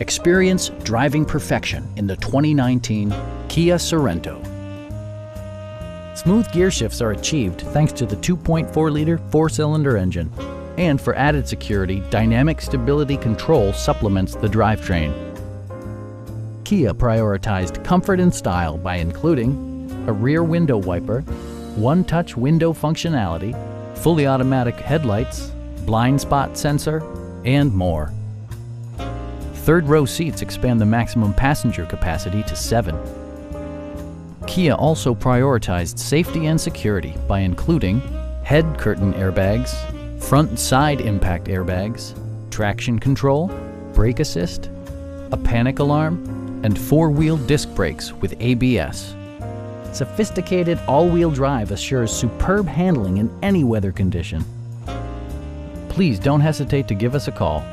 Experience driving perfection in the 2019 Kia Sorento. Smooth gear shifts are achieved thanks to the 2.4-liter four-cylinder engine. And for added security, dynamic stability control supplements the drivetrain. Kia prioritized comfort and style by including a rear window wiper, one-touch window functionality, fully automatic headlights, blind spot sensor, and more. Third-row seats expand the maximum passenger capacity to 7. Kia also prioritized safety and security by including head curtain airbags, front and side impact airbags, traction control, brake assist, a panic alarm, and 4-wheel disc brakes with ABS. Sophisticated all-wheel drive assures superb handling in any weather condition. Please don't hesitate to give us a call.